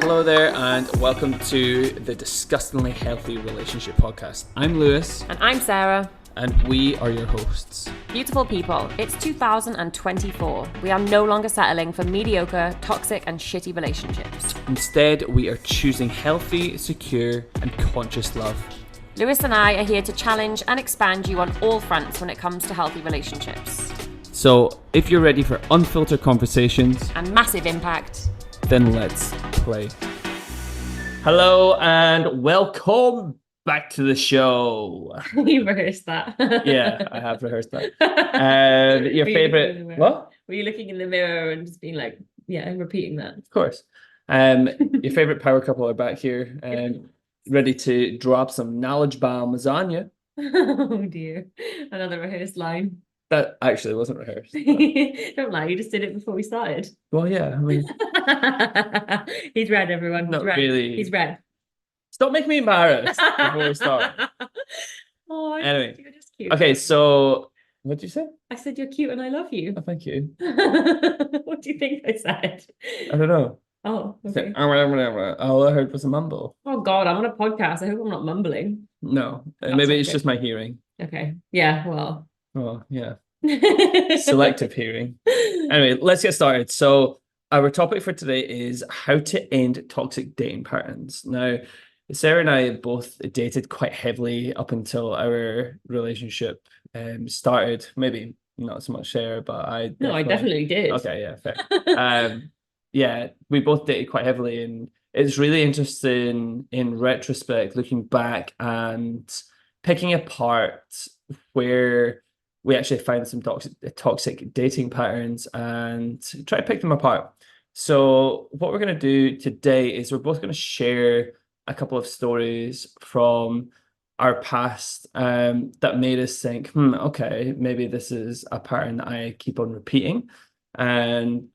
Hello there, and welcome to the Disgustingly Healthy Relationship Podcast. I'm Lewis. And I'm Sarah. And we are your hosts. Beautiful people, it's 2024. We are no longer settling for mediocre, toxic, and shitty relationships. Instead, we are choosing healthy, secure, and conscious love. Lewis and I are here to challenge and expand you on all fronts when it comes to healthy relationships. So, if you're ready for unfiltered conversations and massive impact, then let's play. Hello and welcome back to the show. You rehearsed that. Yeah, I have rehearsed that. Your favorite... What? Were you looking in the mirror and just being like, yeah, repeating that? Of course. Your favorite power couple are back here and ready to drop some knowledge bombs on you. Oh dear. Another rehearsed line. That actually wasn't rehearsed. Don't lie, you just did it before we started. Well, yeah, I mean... He's red, everyone. Not really. He's red. Stop making me embarrassed before we start. Oh, anyway. You're just cute. Okay, so... What did you say? I said you're cute and I love you. Oh, thank you. What do you think I said? I don't know. Oh, okay. All I heard was a mumble. Oh, God, I'm on a podcast. I hope I'm not mumbling. No, maybe it's just my hearing. Okay. Yeah, well... Oh, yeah. Selective hearing. Anyway, let's get started. So our topic for today is how to end toxic dating patterns. Now, Sarah and I both dated quite heavily up until our relationship started. Maybe not so much Sarah, but I definitely did. Okay, yeah, fair. Yeah, we both dated quite heavily, and it's really interesting in retrospect, looking back and picking apart where we actually find some toxic dating patterns and try to pick them apart. So what we're going to do today is we're both going to share a couple of stories from our past that made us think, okay, maybe this is a pattern I keep on repeating, and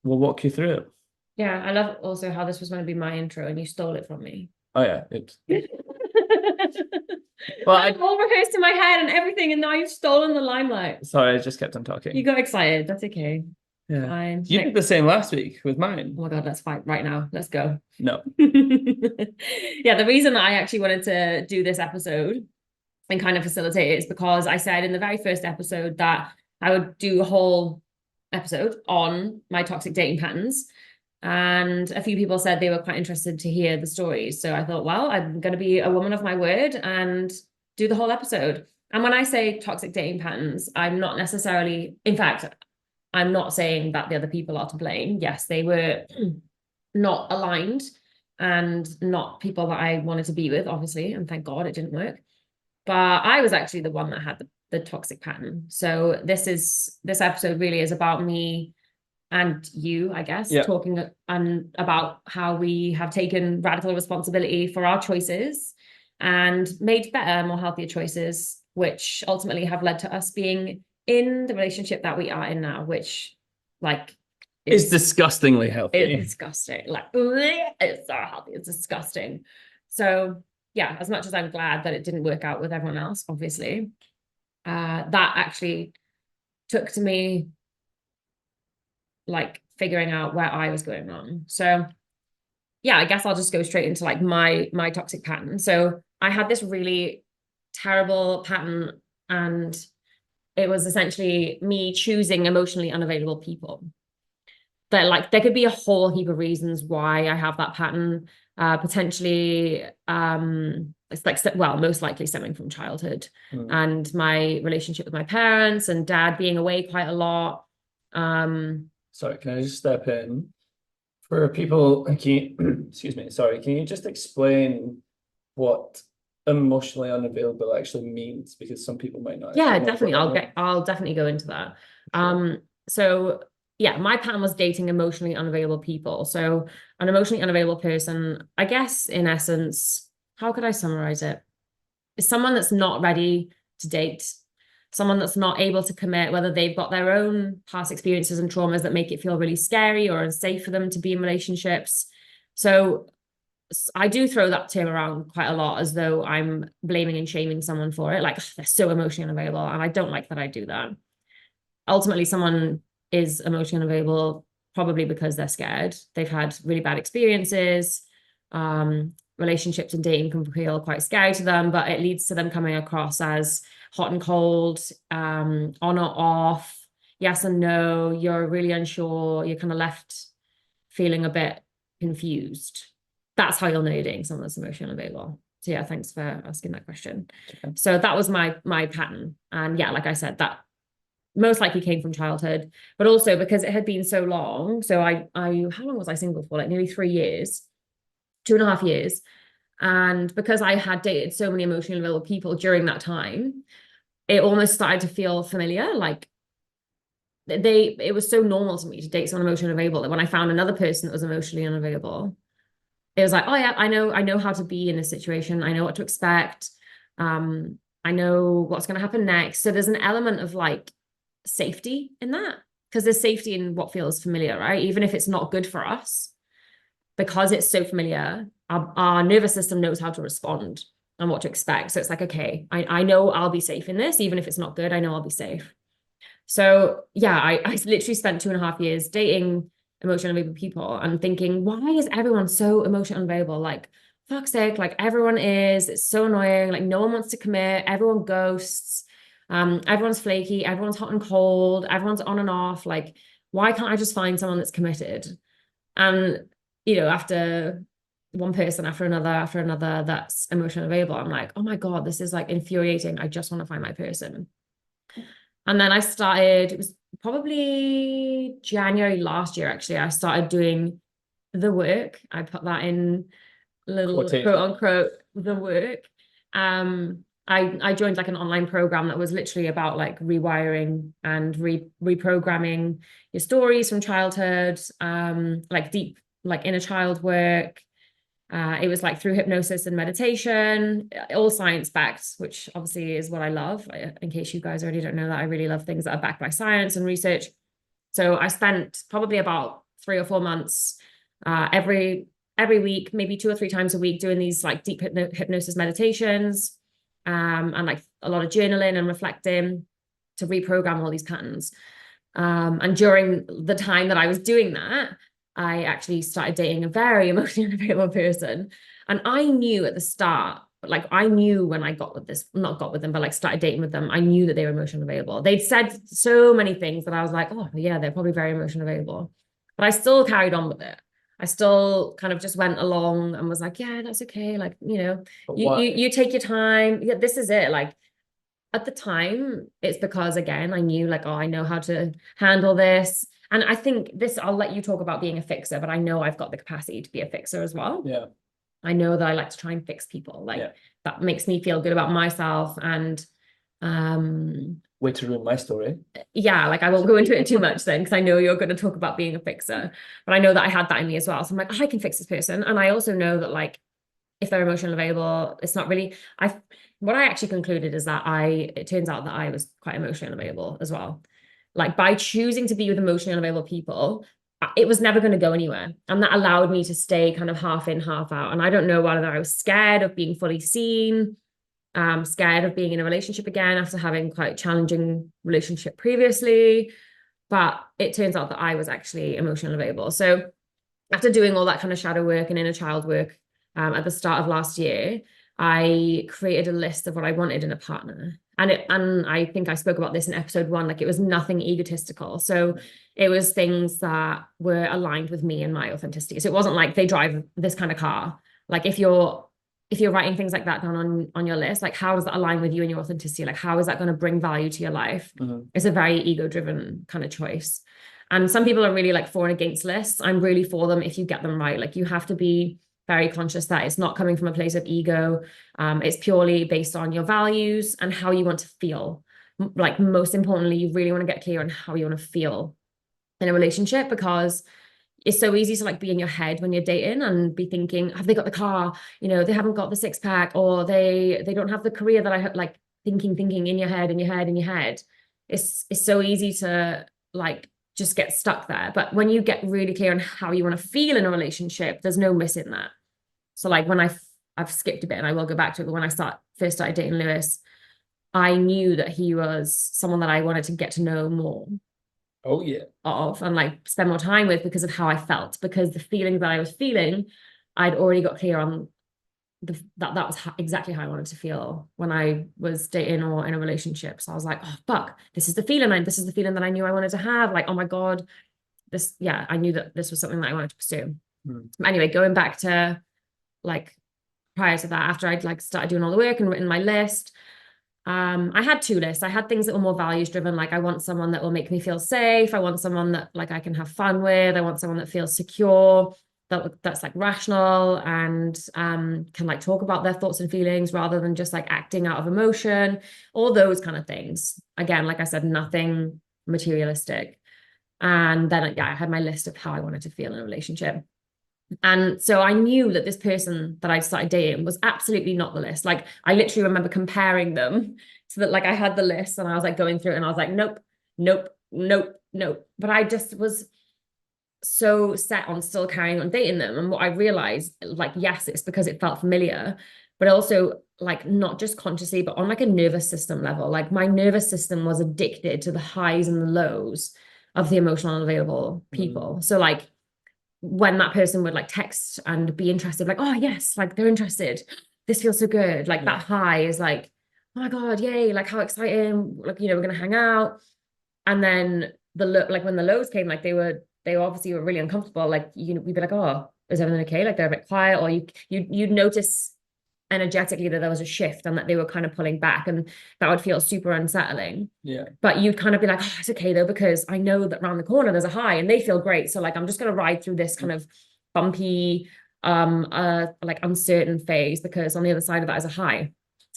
we'll walk you through it. Yeah, I love also how this was going to be my intro and you stole it from me. Oh yeah, oops. Well, I all rehearsed in my head and everything, and now you've stolen the limelight. Sorry, I just kept on talking. You got excited. That's okay. Yeah. Fine. You did the same last week with mine. Oh my God, let's fight right now. Let's go. No. Yeah, the reason I actually wanted to do this episode and kind of facilitate it is because I said in the very first episode that I would do a whole episode on my toxic dating patterns. And a few people said they were quite interested to hear the stories. So I thought, well, I'm going to be a woman of my word and do the whole episode. And when I say toxic dating patterns, I'm not necessarily, in fact, I'm not saying that the other people are to blame. Yes, they were not aligned and not people that I wanted to be with, obviously. And thank God it didn't work. But I was actually the one that had the toxic pattern. So this episode really is about me and you, I guess, talking about how we have taken radical responsibility for our choices and made better, more healthier choices, which ultimately have led to us being in the relationship that we are in now, which is disgustingly healthy. It's disgusting. It's so healthy. It's disgusting. So yeah, as much as I'm glad that it didn't work out with everyone else, obviously, that actually took to me figuring out where I was going wrong. So yeah, I guess I'll just go straight into my toxic pattern. So I had this really terrible pattern, and it was essentially me choosing emotionally unavailable people. But there could be a whole heap of reasons why I have that pattern. Potentially, it's most likely stemming from childhood and my relationship with my parents and dad being away quite a lot. Sorry, can I just step in? For people, excuse me, sorry, can you just explain what emotionally unavailable actually means? Because some people might not. Yeah, definitely. I'll definitely go into that. Sure. So yeah, my pattern was dating emotionally unavailable people. So an emotionally unavailable person, I guess in essence, how could I summarize it? Is someone that's not ready to date, someone that's not able to commit, whether they've got their own past experiences and traumas that make it feel really scary or unsafe for them to be in relationships. So I do throw that term around quite a lot as though I'm blaming and shaming someone for it. They're so emotionally unavailable. And I don't like that I do that. Ultimately, someone is emotionally unavailable probably because they're scared. They've had really bad experiences. Relationships and dating can feel quite scary to them, but it leads to them coming across as hot and cold, on or off, yes and no. You're really unsure. You're kind of left feeling a bit confused. That's how you'll know you're dating someone that's emotionally unavailable. So yeah, thanks for asking that question. Okay. So that was my pattern. And yeah, like I said, that most likely came from childhood, but also because it had been so long. So I how long was I single for? Like nearly 3 years, 2.5 years. And because I had dated so many emotionally available people during that time, it almost started to feel familiar. Like it was so normal to me to date someone emotionally unavailable that when I found another person that was emotionally unavailable, it was like, oh yeah, I know how to be in this situation. I know what to expect. I know what's going to happen next. So there's an element of like safety in that, because there's safety in what feels familiar, right? Even if it's not good for us, because it's so familiar, our nervous system knows how to respond and what to expect. So it's like, okay, I know I'll be safe in this, even if it's not good, I know I'll be safe. So yeah, I literally spent 2.5 years dating emotionally unavailable people and thinking, why is everyone so emotionally unavailable? Like, fuck's sake, like everyone is, it's so annoying. Like no one wants to commit, everyone ghosts, everyone's flaky, everyone's hot and cold, everyone's on and off. Like, why can't I just find someone that's committed? And after one person after another that's emotionally available, I'm like, oh my God, this is like infuriating. I just want to find my person. And then I started, it was probably January last year, actually, I started doing the work. I put that in little Quotation. quote unquote the work. I joined like an online program that was literally about like rewiring and reprogramming your stories from childhood, like deep, like inner child work. It was like through hypnosis and meditation, all science backed, which obviously is what I love. In case you guys already don't know that, I really love things that are backed by science and research. So I spent probably about 3 or 4 months every week, maybe 2 or 3 times a week, doing these like deep hypnosis meditations, and like a lot of journaling and reflecting to reprogram all these patterns. And during the time that I was doing that, I actually started dating a very emotionally unavailable person. And I knew at the start, like I knew when I not got with them, but like started dating with them, I knew that they were emotionally available. They'd said so many things that I was like, oh yeah, they're probably very emotionally available. But I still carried on with it. I still kind of just went along and was like, yeah, that's okay. Like, you take your time. Yeah, this is it. Like at the time, it's because again, I knew like, oh, I know how to handle this. And I think this, I'll let you talk about being a fixer, but I know I've got the capacity to be a fixer as well. Yeah. I know that I like to try and fix people. Like that makes me feel good about myself. And way to ruin my story. yeah, like I won't go into it too much then, because I know you're going to talk about being a fixer. But I know that I had that in me as well. So I'm like, oh, I can fix this person. And I also know that like if they're emotionally available, it's not really what I actually concluded is that it turns out that I was quite emotionally unavailable as well. Like by choosing to be with emotionally unavailable people, it was never going to go anywhere. And that allowed me to stay kind of half in, half out. And I don't know whether I was scared of being fully seen, scared of being in a relationship again after having quite a challenging relationship previously. But it turns out that I was actually emotionally unavailable. So after doing all that kind of shadow work and inner child work, at the start of last year, I created a list of what I wanted in a partner. And I think I spoke about this in episode 1, like it was nothing egotistical. So it was things that were aligned with me and my authenticity. So it wasn't like they drive this kind of car. Like if you're writing things like that down on your list, like how does that align with you and your authenticity? Like how is that going to bring value to your life? Mm-hmm. It's a very ego-driven kind of choice. And some people are really like for and against lists. I'm really for them if you get them right. Like you have to be very conscious that it's not coming from a place of ego. It's purely based on your values and how you want to feel. Like most importantly, you really want to get clear on how you want to feel in a relationship, because it's so easy to like be in your head when you're dating and be thinking, have they got the car? They haven't got the six pack, or they don't have the career that I have. Like thinking in your head, in your head, in your head. It's so easy to like just get stuck there. But when you get really clear on how you want to feel in a relationship, there's no missing that. So like when I've skipped a bit and I will go back to it, but when I first started dating Lewis, I knew that he was someone that I wanted to get to know more. Oh yeah. of and like spend more time with because of how I felt, because the feelings that I was feeling, I'd already got clear on that was exactly how I wanted to feel when I was dating or in a relationship. So I was like, oh fuck, this is the feeling that I knew I wanted to have. Like, oh my God, yeah, I knew that this was something that I wanted to pursue. But anyway, going back to like prior to that, after I'd like started doing all the work and written my list, I had two lists. I had things that were more values driven, like I want someone that will make me feel safe. I want someone that like I can have fun with. I want someone that feels secure, that's like rational and can like talk about their thoughts and feelings rather than just like acting out of emotion, all those kind of things. Again, like I said, nothing materialistic. And then yeah, I had my list of how I wanted to feel in a relationship. And so I knew that this person that I started dating was absolutely not the list. Like I literally remember comparing them so that like I had the list and I was like going through it and I was like, nope, nope, nope, nope. But I just was so set on still carrying on dating them. And what I realized, like, yes, it's because it felt familiar, but also like not just consciously, but on like a nervous system level. Like my nervous system was addicted to the highs and the lows of the emotional unavailable people. So like when that person would like text and be interested, like, oh yes, like they're interested. This feels so good. Like that high is like, oh my God, yay, like how exciting. Like, we're gonna hang out. And then like when the lows came, like they obviously were really uncomfortable. Like we'd be like, oh, is everything okay? Like they're a bit quiet, or you'd notice energetically that there was a shift and that they were kind of pulling back, and that would feel super unsettling. Yeah. But you'd kind of be like, oh, it's okay though, because I know that around the corner there's a high and they feel great. So like I'm just gonna ride through this kind of bumpy, like uncertain phase because on the other side of that is a high.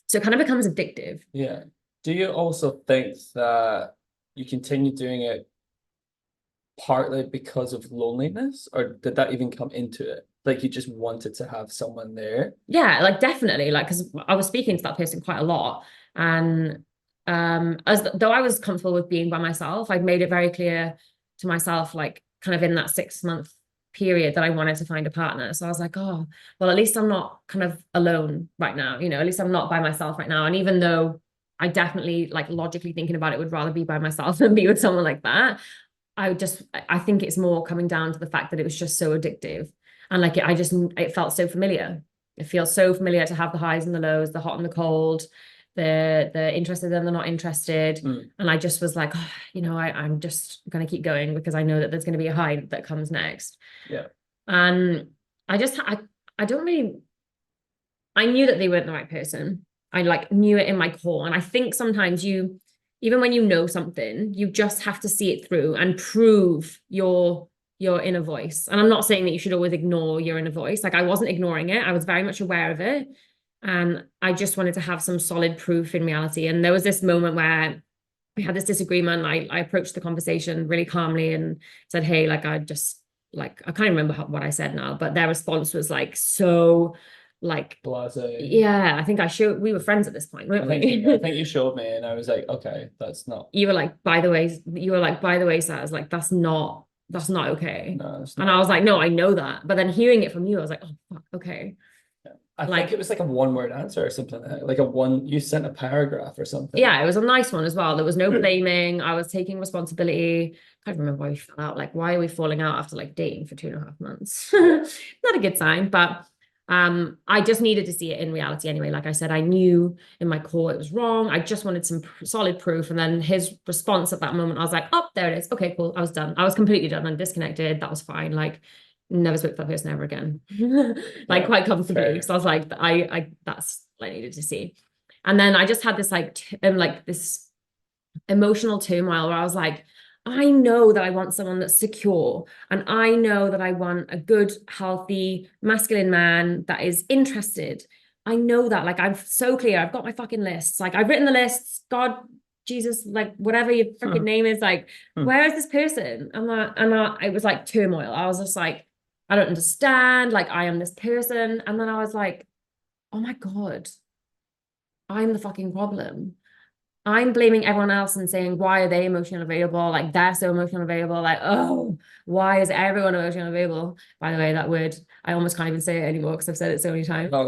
So it kind of becomes addictive. Yeah. Do you also think that you continue doing it partly because of loneliness, or did that even come into it? Like you just wanted to have someone there? Yeah, like definitely, like because I was speaking to that person quite a lot, and as though I was comfortable with being by myself, I'd made it very clear to myself, like kind of in that 6 month period, that I wanted to find a partner. So I was like, oh, well, at least I'm not kind of alone right now, at least I'm not by myself right now. And even though I definitely, like logically thinking about it, would rather be by myself than be with someone like that, I think it's more coming down to the fact that it was just so addictive. And like it felt so familiar. It feels so familiar to have the highs and the lows, the hot and the cold, the interested and the not interested. And I just was like, oh, I'm just gonna keep going because I know that there's gonna be a high that comes next. Yeah. And I don't really, I knew that they weren't the right person. I like knew it in my core. And I think sometimes even when you know something, you just have to see it through and prove your inner voice. And I'm not saying that you should always ignore your inner voice. Like I wasn't ignoring it. I was very much aware of it. And I just wanted to have some solid proof in reality. And there was this moment where we had this disagreement. I approached the conversation really calmly and said, hey, like I can't remember what I said now, but their response was like so like Blase. yeah, I think we were friends at this point, weren't we? I think you showed me, and I was like, okay, that's not. You were like, by the way, Saz, like that's not okay. No, it's And not. I was like, no, I know that. But then hearing it from you, I was like, oh fuck, okay. I Like, think it was like a one-word answer or something like you sent a paragraph or something. yeah, it was a nice one as well. There was no blaming. I was taking responsibility. I can't remember why we fell out. Like, why are we falling out after like dating for 2.5 months? Not a good sign, but I just needed to see it in reality anyway. Like I said, I knew in my core it was wrong. I just wanted some solid proof. And then his response at that moment, I was like, oh, there it is. Okay, cool. I was done. I was completely done and disconnected. That was fine. Like, never spoke to that person ever again. Like quite comfortably. So I was like, I that's what I needed to see. And then I just had this like this emotional turmoil where I was like, I know that I want someone that's secure, and I know that I want a good, healthy, masculine man that is interested. I know that, like, I'm so clear. I've got my fucking lists. Like, I've written the lists. God, Jesus, like, whatever your freaking name is, like, where is this person? It was like turmoil. I was just like, I don't understand. Like, I am this person. And then I was like, oh my God, I'm the fucking problem. I'm blaming everyone else and saying, why are they emotionally available? Like they're so emotionally available. Like, oh, why is everyone emotionally available? By the way, that word, I almost can't even say it anymore because I've said it so many times. No,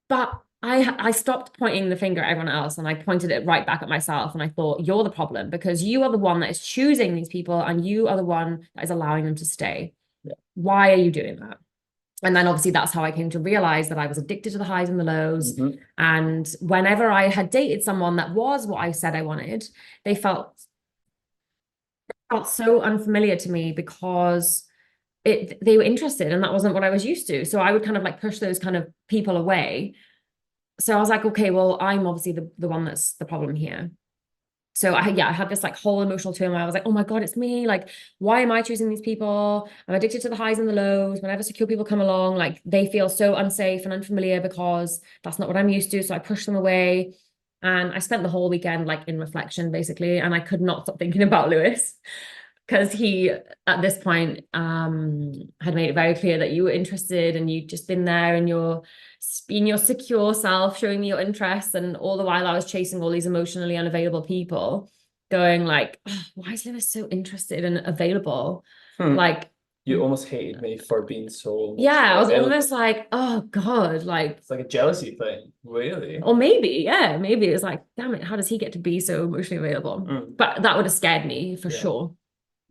But I stopped pointing the finger at everyone else and I pointed it right back at myself. And I thought, you're the problem because you are the one that is choosing these people and you are the one that is allowing them to stay. Yeah. Why are you doing that? And then obviously that's how I came to realize that I was addicted to the highs and the lows. Mm-hmm. And whenever I had dated someone that was what I said I wanted, they felt so unfamiliar to me because they were interested and that wasn't what I was used to. So I would kind of like push those kind of people away. So I was like, okay, well, I'm obviously the one that's the problem here. So I had this like whole emotional turmoil. I was like, oh my God, it's me. Like, why am I choosing these people? I'm addicted to the highs and the lows. Whenever secure people come along, like they feel so unsafe and unfamiliar because that's not what I'm used to. So I push them away. And I spent the whole weekend like in reflection, basically, and I could not stop thinking about Lewis because he at this point had made it very clear that you were interested and you'd just been there and you're being your secure self, showing me your interests, and all the while I was chasing all these emotionally unavailable people, going like, oh, why is Lewis so interested and available? Like, you almost hated me for being so yeah, I was available. almost like, oh God, like it's like a jealousy thing, really. or maybe it was like, damn it, how does he get to be so emotionally available? But that would have scared me for sure.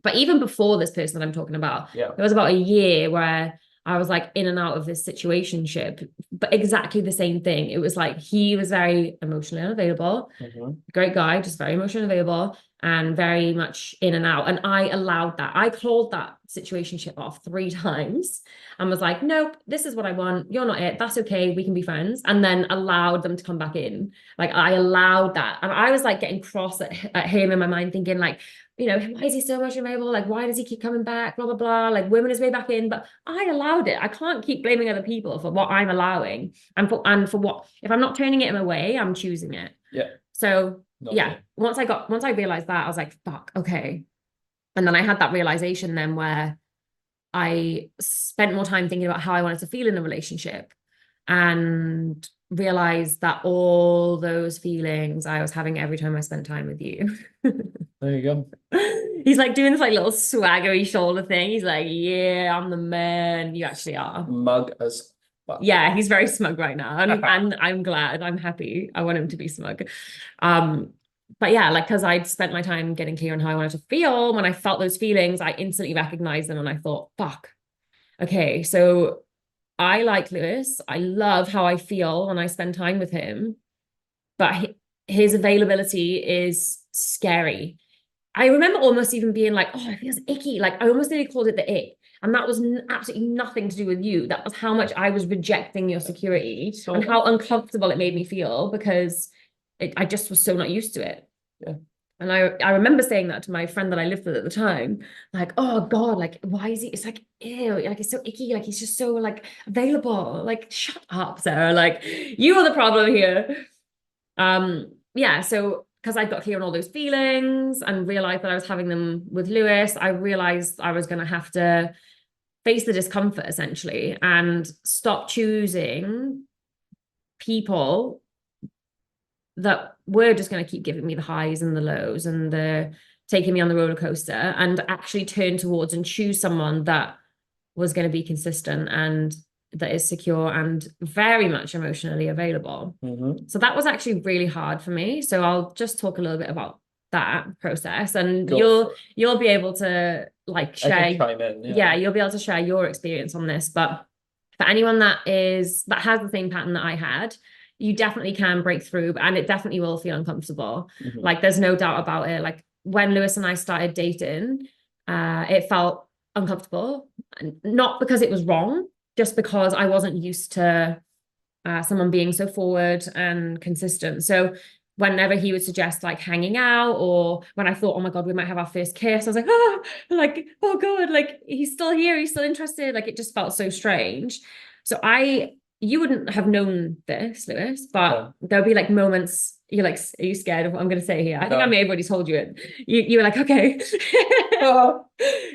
But even before this person that I'm talking about, there was about a year where I was like in and out of this situationship, but exactly the same thing. It was like he was very emotionally unavailable, great guy, just very emotionally available and very much in and out. And I allowed that. I called that situationship off 3 times and was like, nope, this is what I want. You're not it. That's okay. We can be friends. And then allowed them to come back in. Like I allowed that. And I was like getting cross at him in my mind, thinking like, you know, why is he so much available? Like, why does he keep coming back? Blah, blah, blah. Like, women his way back in. But I allowed it. I can't keep blaming other people for what I'm allowing. And for what, if I'm not turning it away, I'm choosing it. Yeah. So once I realized that, I was like, fuck, okay. And then I had that realization then where I spent more time thinking about how I wanted to feel in a relationship and realized that all those feelings I was having every time I spent time with you. There you go. He's like doing this like little swaggery shoulder thing. He's like, yeah, I'm the man. You actually are. Mug as fuck. Yeah, he's very smug right now. And I'm glad. I'm happy. I want him to be smug. But yeah, like because I'd spent my time getting clear on how I wanted to feel. When I felt those feelings, I instantly recognized them and I thought, fuck. Okay, so I like Lewis. I love how I feel when I spend time with him, but his availability is scary. I remember almost even being like, oh, it feels icky. Like I almost nearly called it the ick. And that was absolutely nothing to do with you. That was how much I was rejecting your security and how uncomfortable it made me feel because I just was so not used to it. Yeah. And I remember saying that to my friend that I lived with at the time, like, oh God, like, why is he? It's like, ew, like, it's so icky. Like, he's just so like available. Like, shut up, Sarah. Like, you are the problem here. Yeah. So, because I got clear on all those feelings and realized that I was having them with Lewis, I realized I was going to have to face the discomfort essentially and stop choosing people that were just going to keep giving me the highs and the lows and the taking me on the roller coaster and actually turn towards and choose someone that was going to be consistent and that is secure and very much emotionally available. So that was actually really hard for me. So I'll just talk a little bit about that process and you'll be able to like share. You'll be able to share your experience on this. But for anyone that has the same pattern that I had, you definitely can break through and it definitely will feel uncomfortable. Like there's no doubt about it. Like when Lewis and I started dating, it felt uncomfortable, not because it was wrong, just because I wasn't used to someone being so forward and consistent. So whenever he would suggest like hanging out or when I thought, oh my God, we might have our first kiss, I was like, oh God, like he's still here, he's still interested. Like it just felt so strange. So you wouldn't have known this, Lewis, but there'll be like moments you're like, are you scared of what I'm going to say here? I think I may have already told you it. You were like, okay.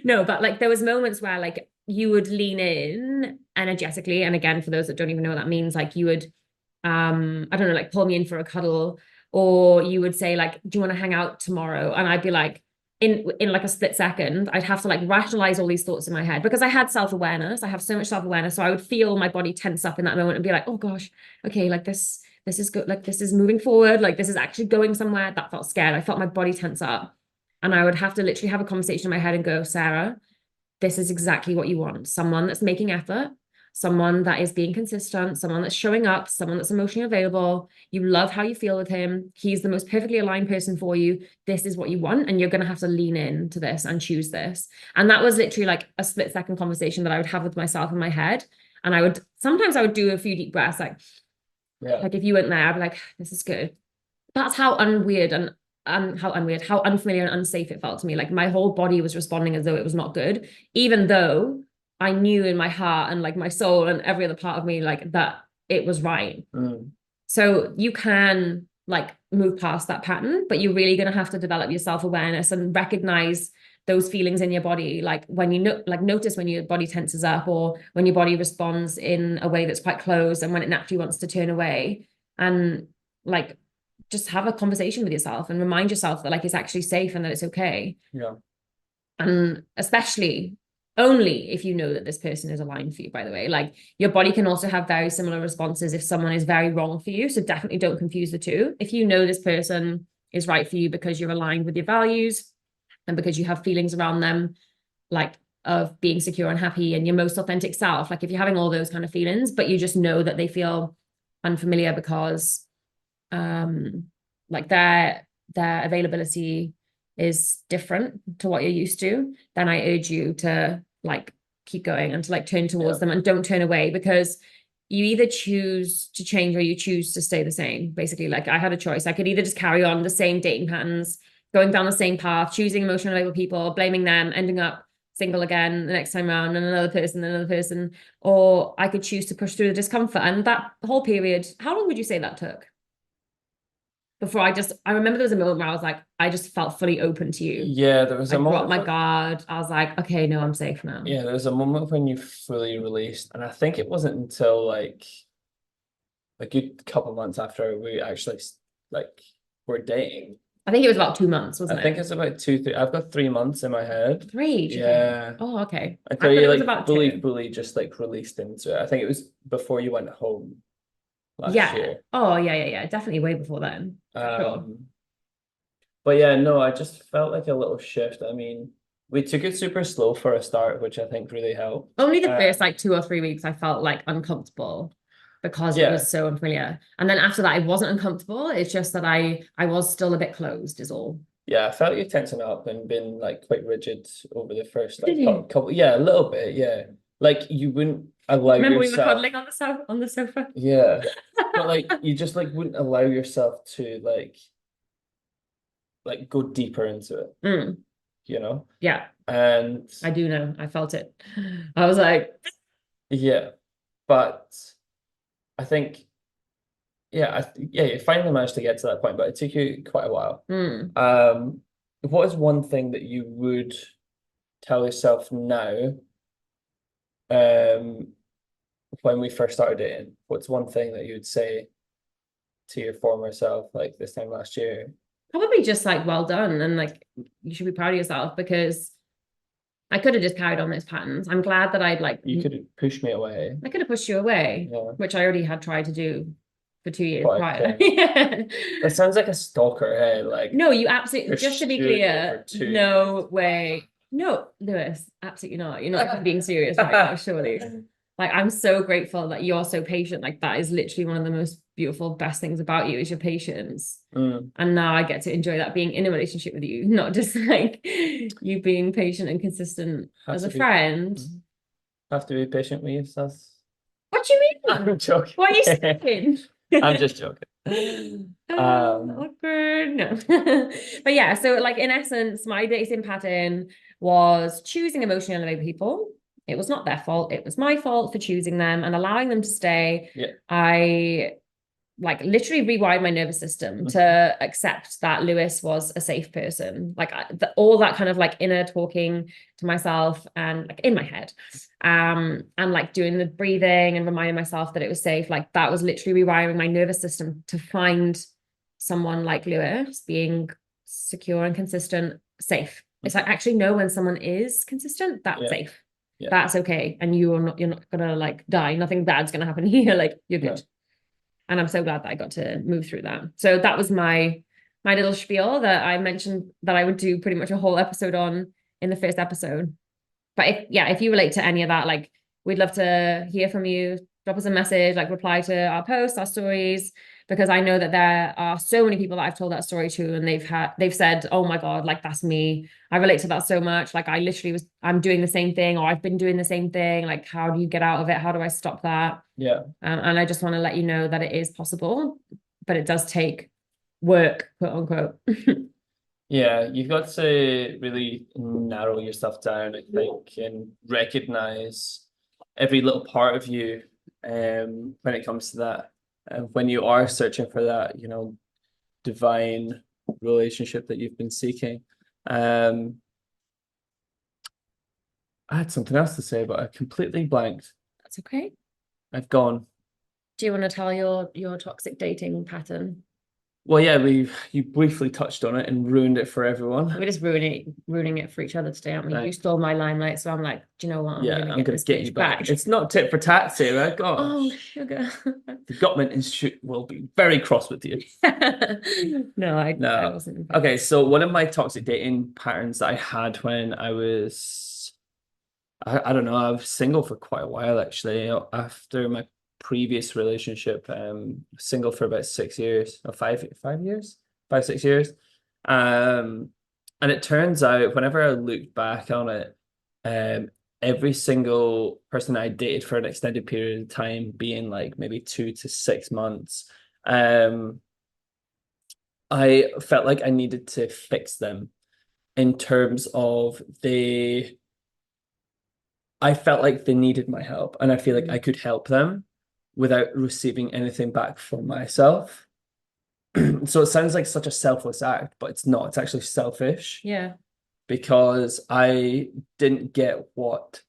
No, but like there was moments where like you would lean in energetically. And again, for those that don't even know what that means, like you would, I don't know, like pull me in for a cuddle, or you would say like, do you want to hang out tomorrow? And I'd be like, in like a split second, I'd have to like rationalize all these thoughts in my head because I had self-awareness. I have so much self-awareness. So I would feel my body tense up in that moment and be like, oh gosh, okay, like this this is good, like this is moving forward, like this is actually going somewhere. That felt scared. I felt my body tense up. And I would have to literally have a conversation in my head and go, Sarah, this is exactly what you want. Someone that's making effort, someone that is being consistent, someone that's showing up, someone that's emotionally available. You love how you feel with him. He's the most perfectly aligned person for you. This is what you want. And you're going to have to lean into this and choose this. And that was literally like a split second conversation that I would have with myself in my head. And sometimes I would do a few deep breaths, like if you went there, I'd be like, this is good. That's how unweird and how unfamiliar and unsafe it felt to me. Like my whole body was responding as though it was not good, even though I knew in my heart and like my soul and every other part of me, like that it was right. So you can like move past that pattern, but you're really going to have to develop your self-awareness and recognize those feelings in your body. Like when you notice when your body tenses up or when your body responds in a way that's quite closed and when it naturally wants to turn away, and like just have a conversation with yourself and remind yourself that like it's actually safe and that it's okay. Yeah. And especially only if you know that this person is aligned for you, by the way. Like your body can also have very similar responses if someone is very wrong for you. So definitely don't confuse the two. If you know this person is right for you because you're aligned with your values and because you have feelings around them, like of being secure and happy and your most authentic self, like if you're having all those kind of feelings, but you just know that they feel unfamiliar because like their availability is different to what you're used to, then I urge you to like keep going and to like turn towards them and don't turn away, because you either choose to change or you choose to stay the same. Basically, like I had a choice. I could either just carry on the same dating patterns, going down the same path, choosing emotional label people, blaming them, ending up single again the next time around, and another person, or I could choose to push through the discomfort. And that whole period, how long would you say that took? Before I remember there was a moment where I was like, I just felt fully open to you. Yeah, there was I a dropped moment. my guard. I was like, okay, no, I'm safe now. Yeah, there was a moment when you fully released, and I think it wasn't until like a good couple of months after we actually like were dating. I think it was about 2 months, I wasn't think it? it's about 2, 3. I've got 3 months in my head. 3. Yeah. Oh, okay. I Until thought you it was like about 2. fully just like released into it. I think it was before you went home last Yeah. year. Oh, yeah. Definitely way before then. Sure. But yeah, no, I just felt like a little shift. I mean, we took it super slow for a start, which I think really helped. Only the first like 2 or 3 weeks I felt like uncomfortable because it Yeah, was so unfamiliar. And then after that, I wasn't uncomfortable. It's just that I was still a bit closed, is all. yeah, I felt you tensing up and been like quite rigid over the first Did like you? couple, yeah, a little bit, yeah. Like you wouldn't allow Remember we were yourself, cuddling on the sofa? yeah, but like you just like wouldn't allow yourself to like go deeper into it, Mm, you know? yeah, And I do know. I felt it. I was like, yeah, but I think yeah, you finally managed to get to that point, but it took you quite a while. mm. What is one thing that you would tell yourself now, um, when we first started dating? What's one thing that you would say to your former self, like this time last year? Probably just like well done, and like you should be proud of yourself, because I could have just carried on those patterns. I'm glad that You could have pushed me away. I could have pushed you away, Yeah, which I already had tried to do for 2 years quite. prior. Yeah. That sounds like a stalker, hey? Like No, you absolutely, just to be pursuing you for clear, 2 years. no way. No, Lewis, absolutely not. You're not even being serious right now, surely. Like, I'm so grateful that you're so patient. Like, that is literally one of the most beautiful, best things about you is your patience. And now I get to enjoy that being in a relationship with you, not just like you being patient and consistent as a friend. Have to be patient with you, Saz. What do you mean? I'm joking. What are you saying? I'm just joking. Awkward. No. But yeah, so like in essence, my dating pattern was choosing emotionally elevated people. It was not their fault. It was my fault for choosing them and allowing them to stay. Yeah. I like literally rewired my nervous system to accept that Lewis was a safe person. Like all that kind of like inner talking to myself and like in my head, and like doing the breathing and reminding myself that it was safe. Like that was literally rewiring my nervous system to find someone like Lewis being secure and consistent, safe. It's like actually know when someone is consistent, that's safe. That's okay. And you're not gonna like die. Nothing bad's gonna happen here. Like you're good. And I'm so glad that I got to move through that. So that was my little spiel that I mentioned that I would do pretty much a whole episode on in the first episode. But if you relate to any of that, like we'd love to hear from you. Drop us a message, like reply to our posts, our stories, because I know that there are so many people that I've told that story to, and they've said, "Oh my God, like that's me. I relate to that so much. Like I'm doing the same thing, or I've been doing the same thing. Like, how do you get out of it? How do I stop that?" Yeah. And I just want to let you know that it is possible, but it does take work, quote unquote. Yeah, you've got to really narrow yourself down, I think, and recognize every little part of you when it comes to that. When you are searching for that, divine relationship that you've been seeking. Um, I had something else to say, but I completely blanked. That's okay. I've gone. Do you want to tell your toxic dating pattern? Well, yeah, you briefly touched on it and ruined it for everyone. We're just ruining it for each other today, aren't we? Right. You stole my limelight, so I'm like, do you know what? I'm Yeah, gonna I'm gonna this get bitch you back. back. It's not tit for tat, Sarah. Oh, Gosh. sugar. The Gottman Institute will be very cross with you. No, I No. wasn't. Okay, so one of my toxic dating patterns that I had when I was, I don't know, I was single for quite a while actually. After my previous relationship, single for about 6 years, or 5 years, 5, 6 years. Um, and it turns out whenever I look back on it, um, every single person I dated for an extended period of time, being like maybe 2 to 6 months, um, I felt like I needed to fix them in terms of I felt like they needed my help, and I feel like I could help them without receiving anything back from myself. So it sounds like such a selfless act, but it's not. It's actually selfish Yeah. because I didn't get what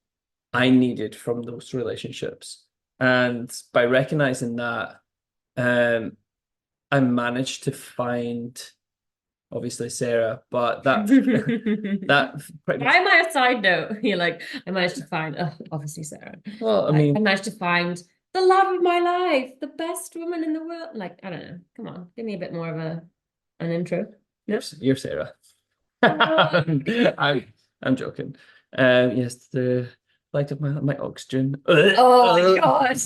I needed from those relationships. And by recognizing that, um, I managed to find obviously Sarah, but that that pretty much. Why am I a side note? You're like, I managed to find, obviously Sarah. Well, I I mean, managed to find the love of my life, the best woman in the world. Like, I don't know. Come on, give me a bit more of an intro. you're Sarah. Oh, I'm joking. Yes, the light of my oxygen. oh my God.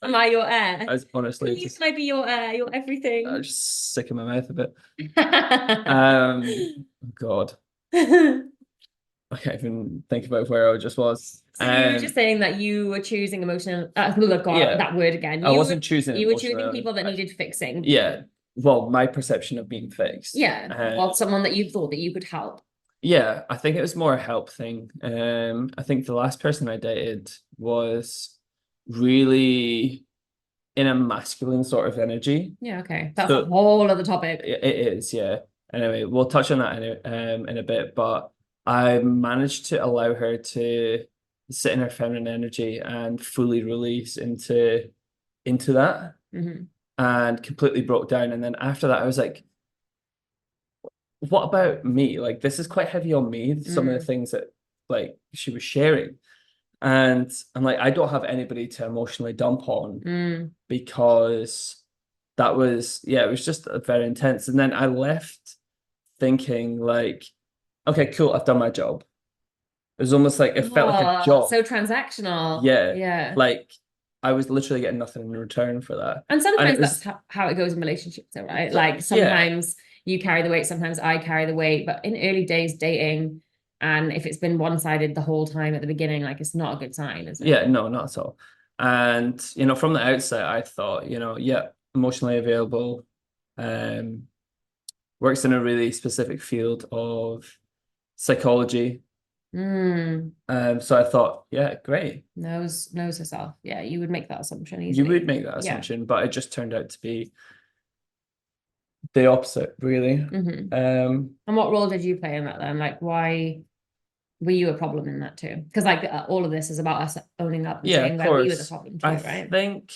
Am I your I air? was honestly Please, can I be your air? Your I everything. was just sick in my mouth a bit. So God, I can't even think about where I just was. you were just saying that you were choosing emotional, look, God, Yeah, that word again. I wasn't choosing You were choosing emotionally. people that needed fixing. Yeah, well, my perception of being fixed. Yeah, or someone that you thought that you could help. Yeah, I think it was more a help thing. I think the last person I dated was really in a masculine sort of energy. Yeah, okay. That's a So whole other topic. it is, yeah. Anyway, we'll touch on that in a bit, but I managed to allow her to sit in her feminine energy and fully release into that Mhm. and completely broke down. And then after that, I was like, what about me? Like, this is quite heavy on me, some of the things that like she was sharing. And I'm like, I don't have anybody to emotionally dump on because that was, yeah, it was just very intense. And then I left thinking like, okay, cool, I've done my job. It was almost like it felt like a Oh, job. so transactional. Yeah. Yeah. Like I was literally getting nothing in return for that. And And it sometimes that's was, how it goes in relationships, though, right? Like yeah, sometimes you carry the weight, sometimes I carry the weight. But in early days dating, and if it's been one-sided the whole time at the beginning, like it's not a good sign, is it? yeah, no, not at all. And, from the outset, I thought, yeah, emotionally available, um, works in a really specific field of psychology. So I thought, yeah, great. Knows herself. Yeah, you would make that assumption You easily. would make that Yeah. assumption, but it just turned out to be the opposite, really. And what role did you play in that then? Like, why were you a problem in that too? Because like all of this is about us owning up and Yeah, saying of that we were the course. problem I too, right? think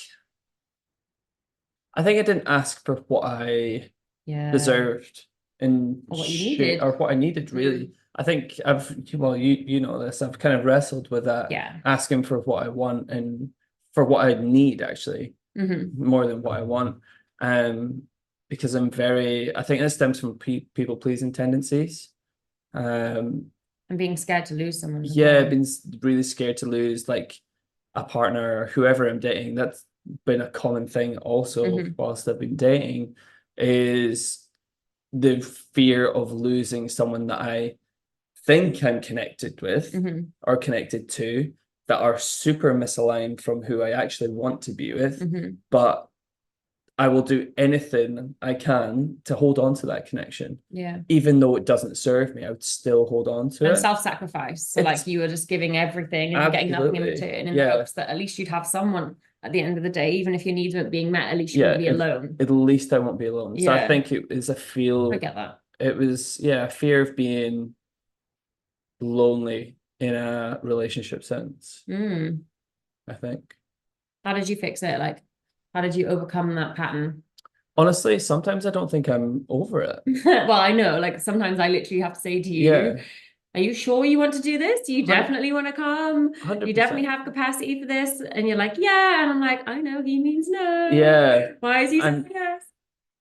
I think I didn't ask for what I Yeah. deserved in Or what you shit needed. or what I needed really. I think you know this, I've kind of wrestled with that, Yeah. asking for what I want and for what I need actually. more than what I want. Um, because I think that stems from people pleasing tendencies. Um, And being scared to lose someone as yeah, I've well. been really scared to lose like a partner or whoever I'm dating. That's been a common thing also whilst I've been dating, is the fear of losing someone that I think I'm connected with or connected to, that are super misaligned from who I actually want to be with. But I will do anything I can to hold on to that connection. Yeah. Even though it doesn't serve me, I would still hold on to And it. self-sacrifice. So like It's you were just giving everything and getting nothing in absolutely, return in the yeah, hopes that at least you'd have someone at the end of the day, even if your needs weren't being met, at least you yeah. wouldn't be alone. At least I won't be alone. So I Yeah, think it is a I feel, get that. it was, yeah, a fear of being lonely in a relationship sense, Mm. I think. How did you fix it? Like, how did you overcome that pattern? Honestly, sometimes I don't think I'm over it. Well, I know, like sometimes I literally have to say to you, Yeah, are you sure you want to do this? Do you 100, definitely want to come? Do you definitely 100%. have capacity for this? And you're like, yeah. And I'm like, I know he means no. Yeah. Why is he saying And yes?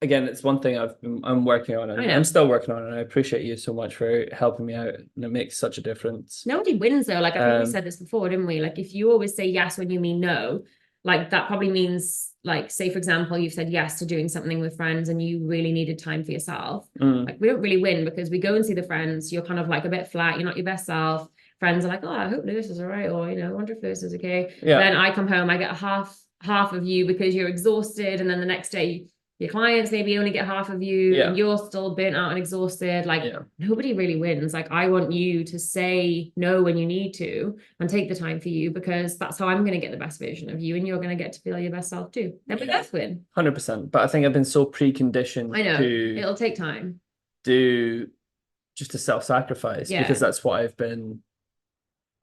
again, it's one thing I'm working on, I and I'm know. still working on, and I appreciate you so much for helping me out, and it makes such a difference. Nobody wins though. Like I think we Um, said this before, didn't we? Like if you always say yes when you mean no, like that probably means like say for example, you've said yes to doing something with friends and you really needed time for yourself. mm, Like we don't really win because we go and see the friends, you're kind of like a bit flat, you're not your best self. Friends are like, oh, I hope Lewis is all right, or I wonder if Lewis is okay. yeah, Then I come home, I get half of you because you're exhausted, and then the next day your clients maybe only get half of you and yeah, you're still burnt out and exhausted. Like yeah, nobody really wins. Like I want you to say no when you need to and take the time for you because that's how I'm going to get the best version of you and you're going to get to feel your best self too. Then we yeah, both win. 100%. But I think I've been so I preconditioned know. to It'll take time. do just a self-sacrifice because Yeah. that's what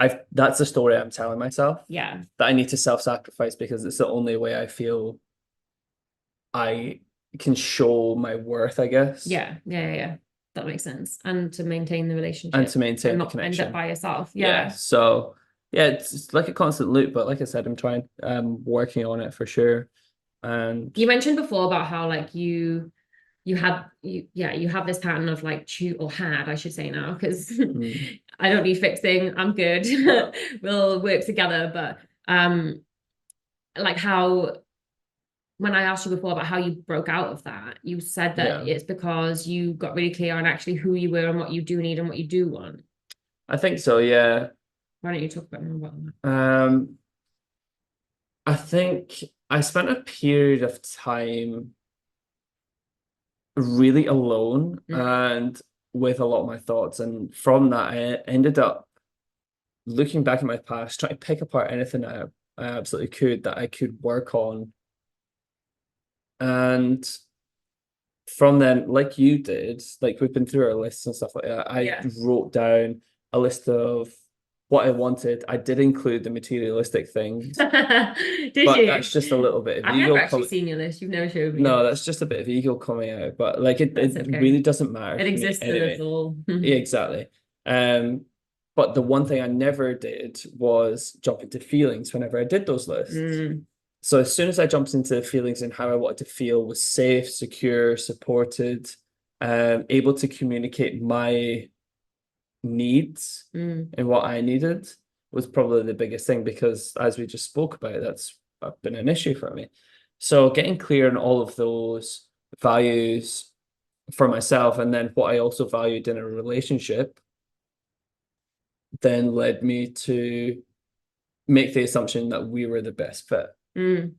I've that's the story I'm telling myself, Yeah. that I need to self-sacrifice because it's the only way I feel I can show my worth, I guess, Yeah. Yeah. Yeah. Yeah. That makes sense. And to maintain the and relationship to and maintain the not end up connection. by yourself. Yeah. Yeah. So yeah, it's like a constant loop, but like I said, I'm trying, working on it for sure. And You mentioned before about how like you have this pattern of like choose or had I should say now because mm, I don't need fixing, I'm good. We'll work together, but like how when I asked you before about how you broke out of that, you said that yeah, it's because you got really clear on actually who you were and what you do need and what you do want. I think so. Yeah. Why don't you talk about more about that? Um, I think I spent a period of time really alone Mm. and with a lot of my thoughts, and from that, I ended up looking back at my past, trying to pick apart anything I absolutely could that I could work on. And from then, like you did, like we've been through our lists and stuff like that, I Yeah. wrote down a list of what I wanted. I did include the materialistic things, Did but you? that's just a little bit of I've never ego actually coming. seen your list. You've never showed me. No, that's just a bit of ego coming out. But like That's it okay. really doesn't matter It to me exists and it's anyway. all. Yeah, exactly. Um, but the one thing I never did was jump into feelings whenever I did those lists. Mm, So as soon as I jumped into feelings and how I wanted to feel was safe, secure, supported, able to communicate my needs mm. and what I needed was probably the biggest thing because as we just spoke about, that's been an issue for me. So getting clear on all of those values for myself and then what I also valued in a relationship then led me to make the assumption that we were the best fit. Mm.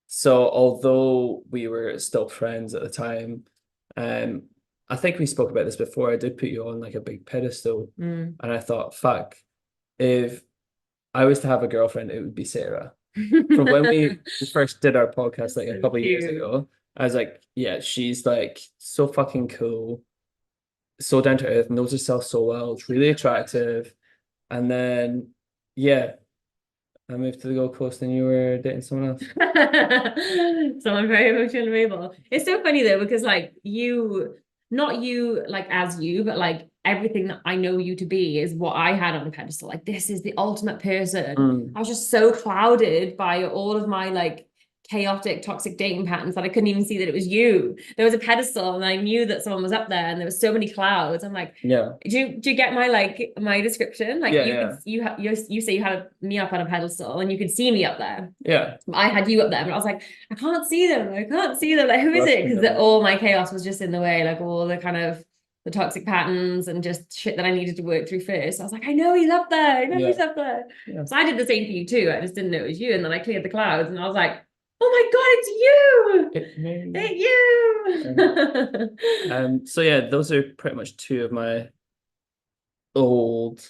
So although we were still friends at the time, um, I think we spoke about this before. I did put you on like a big pedestal, Mm. and I thought, fuck, if I was to have a girlfriend, it would be Sarah. From when we first did our podcast That's like a so couple of years cute. ago, I was like, yeah, she's like so fucking cool, so down to earth, knows herself so well, it's really attractive. And then, yeah, I moved to the Gold Coast and you were dating someone else. Someone very emotionally available. It's so funny though, because like not you like as you, but like everything that I know you to be is what I had on a pedestal. Like this is the ultimate person. Mm, I was just so clouded by all of my like chaotic, toxic dating patterns that I couldn't even see that it was you. There was a pedestal and I knew that someone was up there and there was so many clouds. I'm like, Yeah. do you get my like my description? Like Yeah, you yeah. could you say you had me up on a pedestal and you could see me up there. Yeah. I had you up there, but I was like, I can't see them. I can't see them. Like, who is it? Rushing Because them. all my chaos was just in the way, like all the kind of the toxic patterns and just shit that I needed to work through first. I was like, I know he's up there. I know Yeah. he's up there. Yeah. So I did the same for you too. I just didn't know it was you. And then I cleared the clouds and I was like, oh my God, it's you. It's you. So yeah, those are pretty much two of my old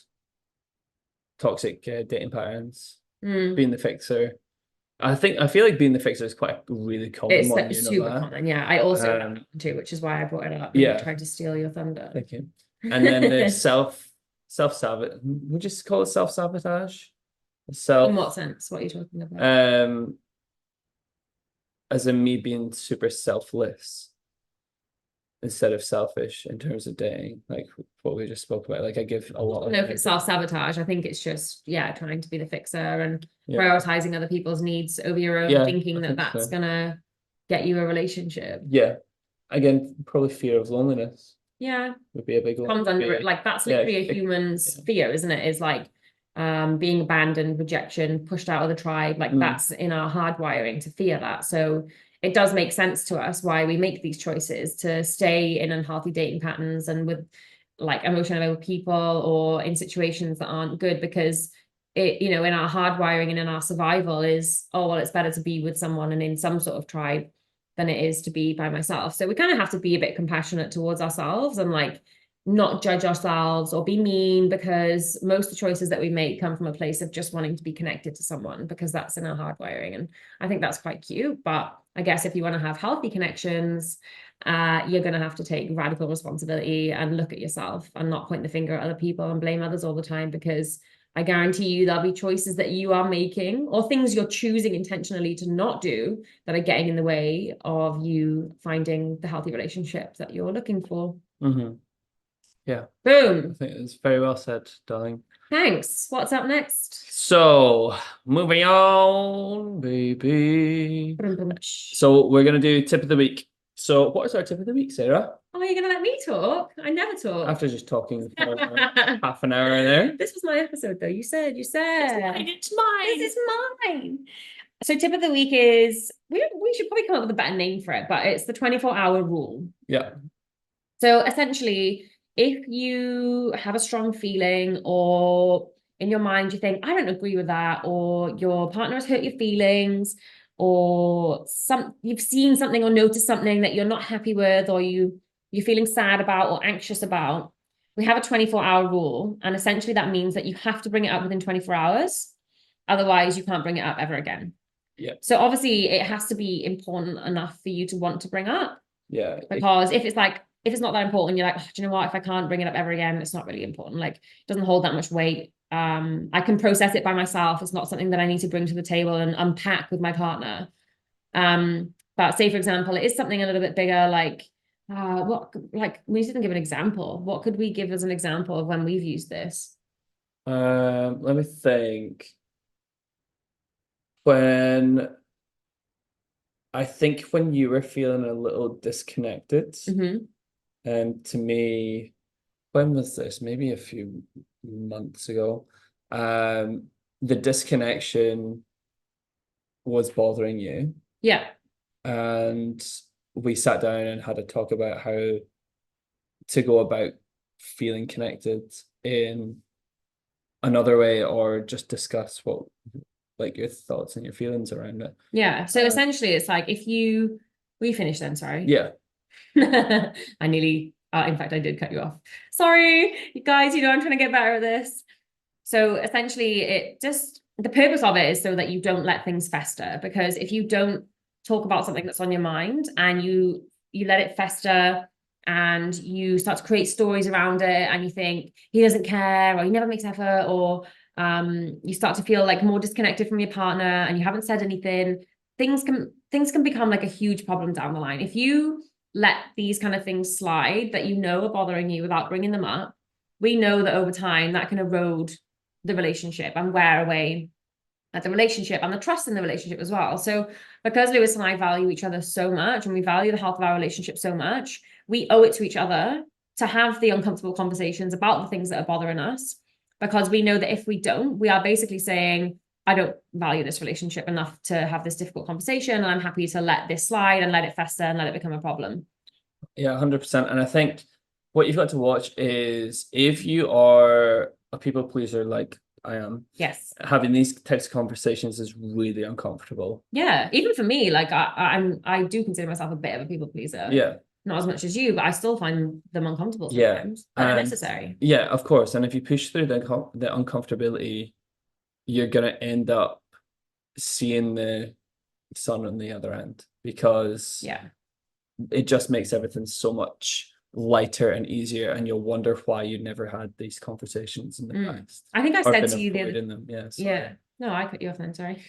toxic dating patterns. Being the fixer. I feel like being the fixer is quite a really common one, you know super that. common. Yeah, I also have that one too, which is why I brought it up and Yeah. tried to steal your thunder. Thank you. And then the self-sabotage. Would you just call it self-sabotage? In what sense? What are you talking about? As in me being super selfless instead of selfish in terms of dating, like what we just spoke about. Like I give a lot I of. don't know if it's self-sabotage. I think it's just, yeah, trying to be the fixer and Yeah. prioritizing other people's needs over your own, Yeah, thinking I that think that's so. gonna get you a relationship. Yeah. Again, probably fear of loneliness Yeah. would be a big one. Comes under it. Like that's Yeah, literally a human's fear, isn't it? Is like being abandoned, rejection, pushed out of the tribe. Like that's in our hardwiring to fear that. So it does make sense to us why we make these choices to stay in unhealthy dating patterns and with like emotionally available people or in situations that aren't good, because it, you know, in our hardwiring and in our survival is, oh, well, it's better to be with someone and in some sort of tribe than it is to be by myself. So we kind of have to be a bit compassionate towards ourselves and like not judge ourselves or be mean, because most of the choices that we make come from a place of just wanting to be connected to someone because that's in our hardwiring. And I think that's quite cute. But I guess if you want to have healthy connections, you're going to have to take radical responsibility and look at yourself and not point the finger at other people and blame others all the time, because I guarantee you there'll be choices that you are making or things you're choosing intentionally to not do that are getting in the way of you finding the healthy relationships that you're looking for. Yeah. Boom. I think it's very well said, darling. Thanks. What's up next? So, moving on, baby. So, we're going to do tip of the week. So, what is our tip of the week, Sarah? Oh, you're going to let me talk? I never talk. After just talking for half an hour there. This was my episode, though. You said. It's mine. This is mine. So, tip of the week is, we should probably come up with a better name for it, but it's the 24-hour rule. Yeah. So, essentially, if you have a strong feeling or in your mind you think, I don't agree with that, or your partner has hurt your feelings, or you've seen something or noticed something that you're not happy with, or you're feeling sad about or anxious about, we have a 24-hour rule. And essentially that means that you have to bring it up within 24 hours. Otherwise, you can't bring it up ever again. Yeah. So obviously it has to be important enough for you to want to bring up. Yeah. Because if it's not that important, you're like, oh, do you know what? If I can't bring it up ever again, it's not really important. Like, it doesn't hold that much weight. I can process it by myself. It's not something that I need to bring to the table and unpack with my partner. But say, for example, it is something a little bit bigger, like, we didn't give an example. What could we give as an example of when we've used this? Let me think. I think when you were feeling a little disconnected, to me, when was this? Maybe a few months ago. The disconnection was bothering you. Yeah. And we sat down and had a talk about how to go about feeling connected in another way, or just discuss what, like, your thoughts and your feelings around it. Yeah. So essentially it's like we finished then, sorry. Yeah. I nearly, in fact, I did cut you off. Sorry, you guys, I'm trying to get better at this. So essentially the purpose of it is so that you don't let things fester, because if you don't talk about something that's on your mind and you let it fester and you start to create stories around it and you think he doesn't care or he never makes effort, or you start to feel like more disconnected from your partner and you haven't said anything, things can become like a huge problem down the line. If you let these kind of things slide that are bothering you without bringing them up, we know that over time that can erode the relationship and wear away like the relationship and the trust in the relationship as well. So because Lewis and I value each other so much and we value the health of our relationship so much, we owe it to each other to have the uncomfortable conversations about the things that are bothering us, because we know that if we don't, we are basically saying, I don't value this relationship enough to have this difficult conversation, and I'm happy to let this slide and let it fester and let it become a problem. Yeah, 100%. And I think what you've got to watch is, if you are a people pleaser like I am, Yes. having these types of conversations is really uncomfortable. Yeah, even for me, like I do consider myself a bit of a people pleaser. Yeah. Not as much as you, but I still find them uncomfortable Yeah. sometimes. But they're necessary. Yeah, of course. And if you push through the uncomfortability, you're gonna end up seeing the sun on the other end, because Yeah. it just makes everything so much lighter and easier, and you'll wonder why you never had these conversations in the past. I think I Or said been to you the other avoiding them. Yes. Yeah. No, I cut you off then, sorry.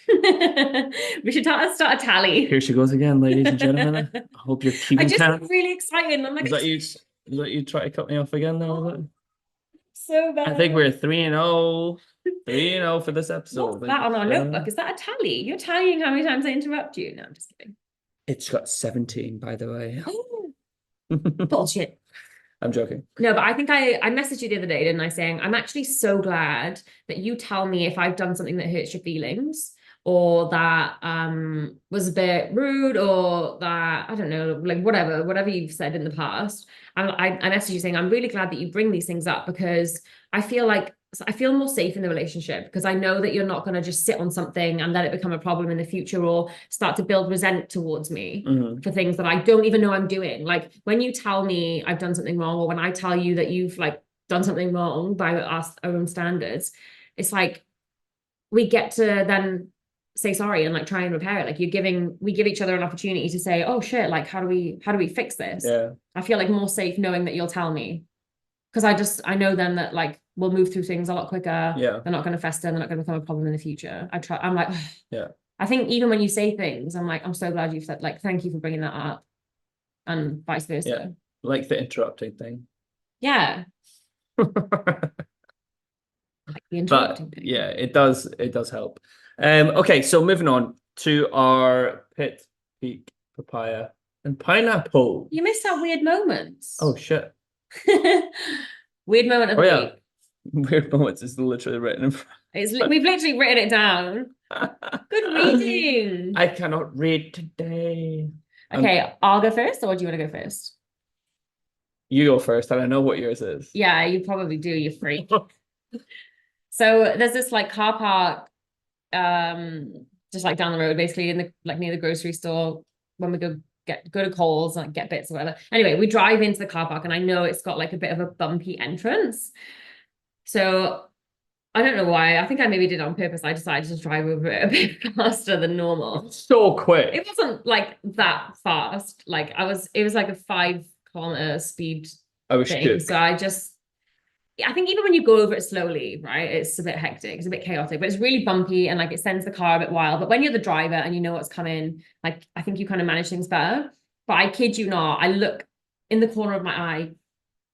We should start a tally. Here she goes again, ladies and gentlemen. I hope you're I keeping just count. got really excited. I'm like, Was that you? Was that you try to cut me off again now? Was it? so bad. I think we're 3-0. 3-0 for this episode. What's that on our notebook? Is that a tally? You're tallying how many times I interrupt you? No, I'm just kidding. It's got 17, by the way. Bullshit. I'm joking. No, but I think I messaged you the other day, didn't I, saying I'm actually so glad that you tell me if I've done something that hurts your feelings, or that was a bit rude, or that, I don't know, like whatever you've said in the past. I messaged you saying I'm really glad that you bring these things up, because I feel more safe in the relationship, because I know that you're not going to just sit on something and let it become a problem in the future, or start to build resent towards me for things that I don't even know I'm doing. Like when you tell me I've done something wrong, or when I tell you that you've like done something wrong by our own standards, it's like we get to then say sorry and like try and repair it. Like we give each other an opportunity to say, oh shit, like how do we fix this? Yeah. I feel like more safe knowing that you'll tell me, because I know then that like we'll move through things a lot quicker. Yeah. They're not going to fester. They're not going to become a problem in the future. I'm like, yeah. I think even when you say things, I'm like, I'm so glad you've said, like, thank you for bringing that up, and vice versa. Yeah. Like the interrupting thing. Yeah. Like the interrupting thing. Yeah, it does help. Okay, so moving on to our pit, peak, papaya, and pineapple. You missed out weird moments. Oh shit. Weird moment of the week. Weird moments is literally written in front. We've literally written it down. Good reading. I cannot read today. Okay, I'll go first, or do you want to go first? You go first, and I know what yours is. Yeah, you probably do, you freak. So there's this like car park, just like down the road, basically in the like near the grocery store, when we go to Coles and like get bits or whatever. Anyway, we drive into the car park, and I know it's got like a bit of a bumpy entrance. So I don't know why. I think I maybe did it on purpose. I decided to drive over it a bit faster than normal. So quick. It wasn't like that fast. Like it was like a 5-kilometer speed thing. So I think even when you go over it slowly, right, it's a bit hectic, it's a bit chaotic, but it's really bumpy, and like it sends the car a bit wild. But when you're the driver and you know what's coming, like I think you kind of manage things better. But I kid you not, I look in the corner of my eye,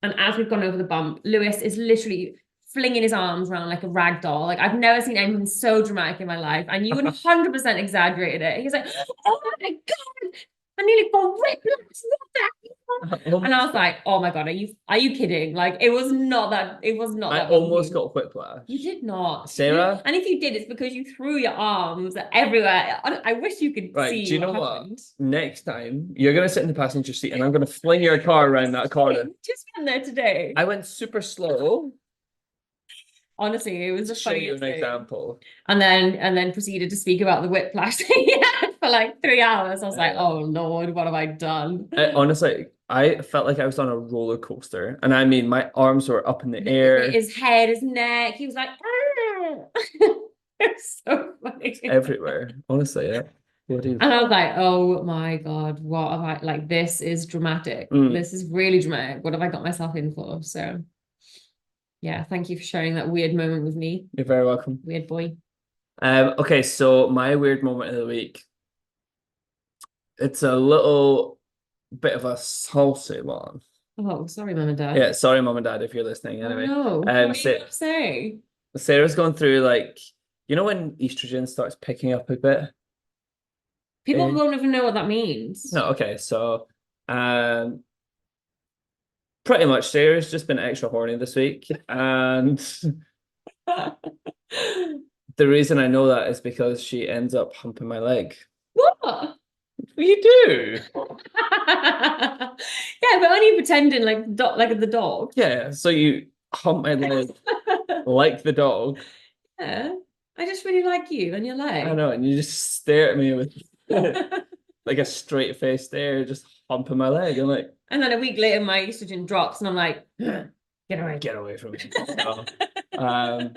and as we've gone over the bump, Lewis is literally flinging his arms around like a rag doll. Like I've never seen anything so dramatic in my life. And you 100% exaggerated it. He's like, oh my God, I nearly got whiplash. And I was like, oh my God, are you kidding? Like it was not that I almost got whiplash. You did not. Sarah? And if you did, it's because you threw your arms everywhere. I wish you could see. Do you know what? Next time you're gonna sit in the passenger seat, and I'm gonna fling your car around that corner. Just went there today. I went super slow. Honestly, it was a funny example. And then proceeded to speak about the whiplash he had for like 3 hours. I was like, oh Lord, what have I done? Honestly, I felt like I was on a roller coaster. And I mean, my arms were up in the air. His head, his neck. He was like, it's so funny. Everywhere. Honestly, yeah. And I was like, oh my God, what have I, like, this is dramatic. This is really dramatic. What have I got myself in for? So yeah, thank you for sharing that weird moment with me. You're very welcome. Weird boy. Okay, so my weird moment of the week. It's a little bit of a saucy one. Oh, sorry, Mum and Dad. Yeah, sorry, Mum and Dad, if you're listening. Anyway, no. What are you gonna say? Sarah's going through like You know when estrogen starts picking up a bit? People Eh, won't even know what that means. no, okay, so um pretty much Sarah's just been extra horny this week. And the reason I know that is because she ends up humping my leg. What? You do? Yeah, but only pretending like the dog. Yeah, so you hump my leg like the dog. Yeah. I just really like you and your I leg. know, and you just stare at me with like a straight face stare, just humping my leg. I'm like, And then a week later, my estrogen drops, and I'm like, get away. get away from me. So, um,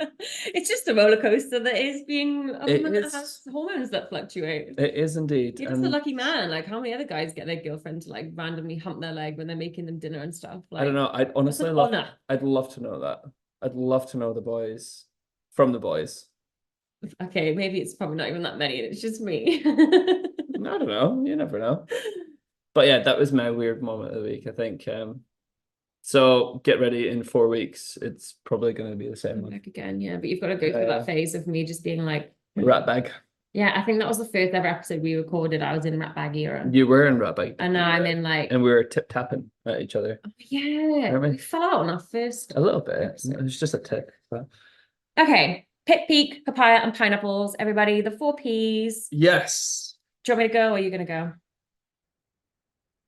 It's just a roller coaster that is being a it woman that has is, hormones that fluctuate. it is indeed. You're just a And lucky man. Like, how many other guys get their girlfriend to like randomly hump their leg when they're making them dinner and stuff? I don't Like, know. I'd that's an honestly love, honor. I'd love to know that. I'd love to know the boys from the boys. Okay, maybe it's probably not even that many, and it's just me. I don't know. You never know. But yeah, that was my weird moment of the week, I think. So get ready in 4 weeks. It's probably going to be the same one. Back again, yeah. But you've got to go through that phase of me just being like, Rat bag. yeah, I think that was the first ever episode we recorded. I was in rat bag era. You were in rat bag. And now I'm in like, And we were tip tapping at each other. oh, yeah, Remember? we fell out on our first A little bit. episode. It was just a tip. But... Okay, pit, peak, papaya, and pineapples. Everybody, the 4 Ps. Yes. Do you want me to go or are you going to go?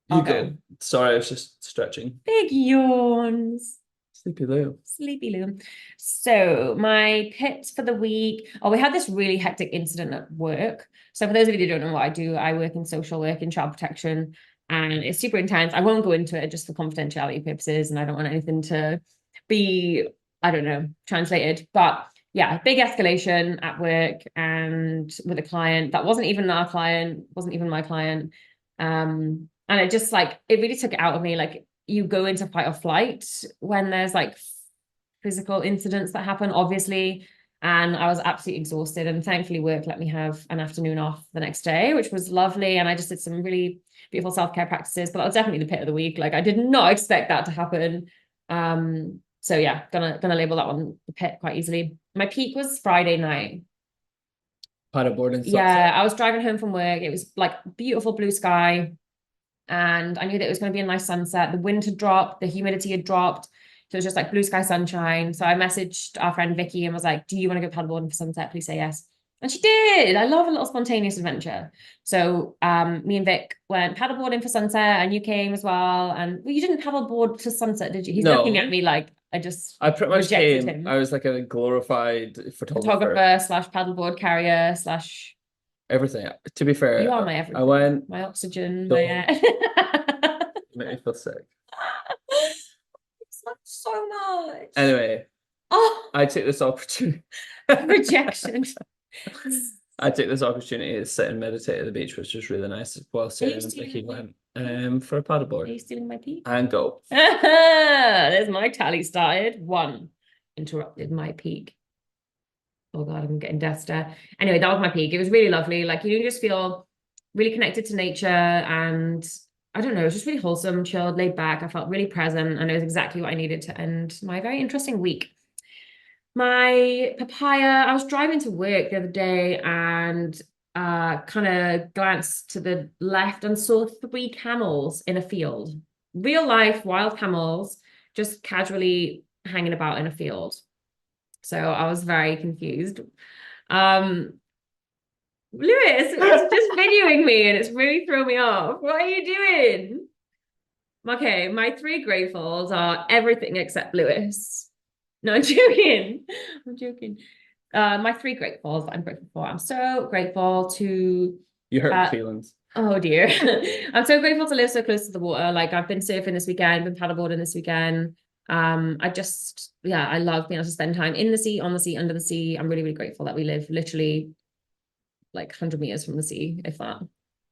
You I'll go. go. Sorry, I was just stretching. Big yawns. Sleepy Lou. Sleepy Lou. So my pit for the week. Oh, we had this really hectic incident at work. So for those of you who don't know what I do, I work in social work in child protection, and it's super intense. I won't go into it just for confidentiality purposes, and I don't want anything to be, I don't know, translated. But yeah, big escalation at work and with a client that wasn't even our client, wasn't even my client. And it just like it really took it out of me. Like you go into fight or flight when there's like physical incidents that happen, obviously. And I was absolutely exhausted. And thankfully, work let me have an afternoon off the next day, which was lovely. And I just did some really beautiful self-care practices. But that was definitely the pit of the week. Like I did not expect that to happen. So yeah, gonna label that one the pit quite easily. My peak was Friday night. Paddleboard and Yeah, I was driving home from work. It was like beautiful blue sky. And I knew that it was going to be a nice sunset. The wind had dropped, the humidity had dropped. So it was just like blue sky sunshine. So I messaged our friend Vicky and was like, do you want to go paddleboarding for sunset? Please say yes. And she did. I love a little spontaneous adventure. So me and Vic went paddleboarding for sunset and you came as well. And well, you didn't paddleboard to sunset, did you? He's looking at No. me like I just I pretty much rejected came. I him. was like a glorified photographer. Photographer slash paddleboard carrier slash Everything. To be you fair, are my I everything. went. My oxygen, my Don't air. make me feel sick. It's not so much. Anyway, Oh, I take this opportunity. rejection. I take this opportunity to sit and meditate at the beach, which was really nice while Sarah and Vicky went for a Are paddleboard. you stealing my peak? And go. There's my tally started. 1 interrupted my peak. Oh God, I'm getting death stare. Anyway, that was my peak. It was really lovely. Like you just feel really connected to nature, and I don't know, it was just really wholesome, chilled, laid back. I felt really present, and it was exactly what I needed to end my very interesting week. My papaya, I was driving to work the other day and kind of glanced to the left and saw 3 camels in a field. Real life wild camels just casually hanging about in a field. So I was very confused. Um, Lewis, it's just videoing me and it's really thrown me off. What are you doing? Okay, my 3 gratefuls are everything except Lewis. No, I'm joking. I'm joking. My 3 gratefuls that I'm grateful for. I'm so grateful to You hurt my feelings. oh dear. I'm so grateful to live so close to the water. Like I've been surfing this weekend, been paddleboarding this weekend. I just yeah, I love being able to spend time in the sea, on the sea, under the sea. I'm really, really grateful that we live literally like 100 meters from the sea, if that.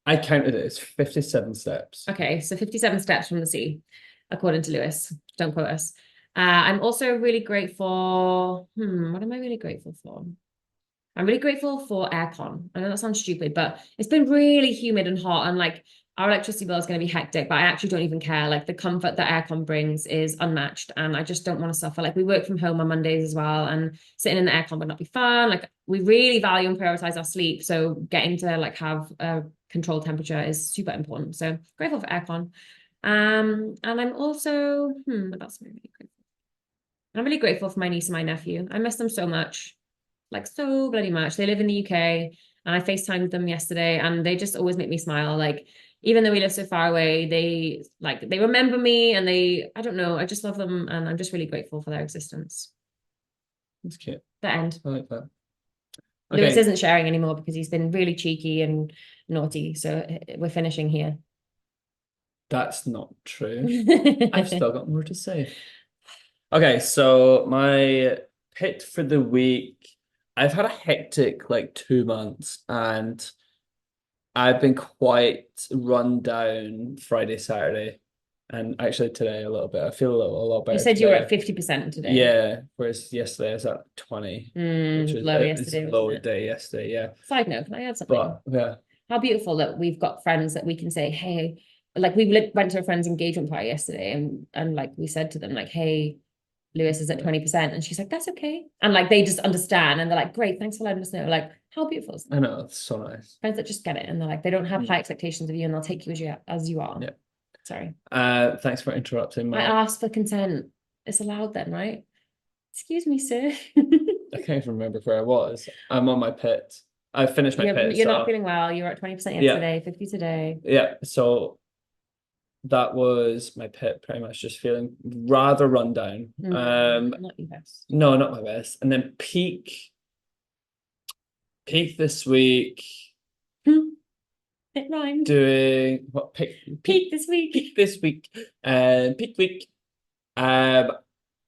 I counted it. It's 57 steps. Okay, so 57 steps from the sea, according to Lewis. Don't quote us. I'm also really grateful. What am I really grateful for? I'm really grateful for aircon. I know that sounds stupid, but it's been really humid and hot. And like our electricity bill is going to be hectic, but I actually don't even care. Like the comfort that aircon brings is unmatched, and I just don't want to suffer. Like we work from home on Mondays as well, and sitting in the aircon would not be fun. Like we really value and prioritize our sleep, so getting to like have a controlled temperature is super important. So grateful for aircon. And I'm also what else am I really grateful? I'm really grateful for my niece and my nephew. I miss them so much, like so bloody much. They live in the UK, and I FaceTimed them yesterday, and they just always make me smile. Like even though we live so far away, they remember me, and I don't know, I just love them, and I'm just really grateful for their existence. That's cute. The end. I like that. Lewis Okay, isn't sharing anymore because he's been really cheeky and naughty, so we're finishing here. that's not true. I've still got more to say. Okay, so my pick for the week, I've had a hectic like 2 months, and I've been quite run down Friday, Saturday, and actually today a little bit. I feel a lot You better said you were at today. 50% today. Yeah, whereas yesterday I was at 20, which was Low it's a yesterday, wasn't low it? day yesterday, yeah. Side note, can I add something? But yeah, How beautiful that we've got friends that we can say, hey, like we went to a friend's engagement party yesterday, and like we said to them, like, hey, Lewis is at 20%. And she's like, that's okay. And like they just understand, and they're like, great, thanks for letting us know. Like, how beautiful is that? I know, it's so nice. Friends that just get it, and they're like, they don't have high expectations of you, and they'll take you as you are. Yeah. Sorry. Thanks for interrupting I my asked for consent. It's allowed then, right? Excuse me, sir. I can't even remember where I was. I'm on my pit. I finished my pit, You're not so feeling well. You were at 20% yeah, yesterday, 50 today. yeah. So that was my pit, pretty much just feeling rather run down. Not your best. No, not my best. And then peak this week, It rhymed. doing what Peak this week. peak this week, and peak week. Um,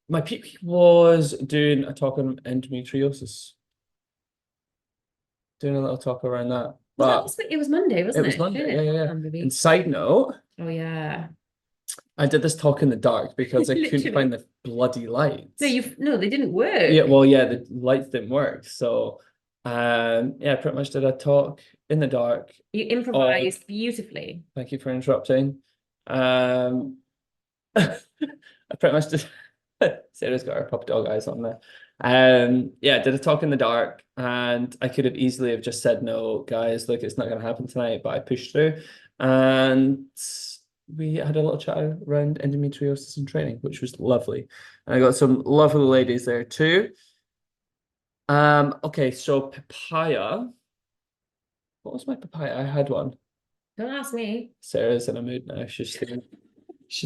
my peak week was doing a talk on endometriosis, doing a little talk around that. Was that But this week? It was Monday, it wasn't was it? Monday, yeah, Shit. yeah, yeah. Baby. And side note, Oh yeah. I did this talk in the dark because I couldn't find Literally. the bloody lights. No, they didn't Yeah, work. well, yeah, the lights didn't work. So, yeah, pretty much did a talk in the dark. You On, improvised beautifully. thank you for interrupting. Um, I pretty much did. Sarah's got her puppy dog eyes on there. Yeah, did a talk in the dark, and I could have easily have just said no, guys. Look, it's not going to happen tonight, but I pushed through, and we had a little chat around endometriosis and training, which was lovely. And I got some lovely ladies there too. Okay, so papaya. What was my papaya? I had one. Don't ask me. Sarah's in a mood now. She's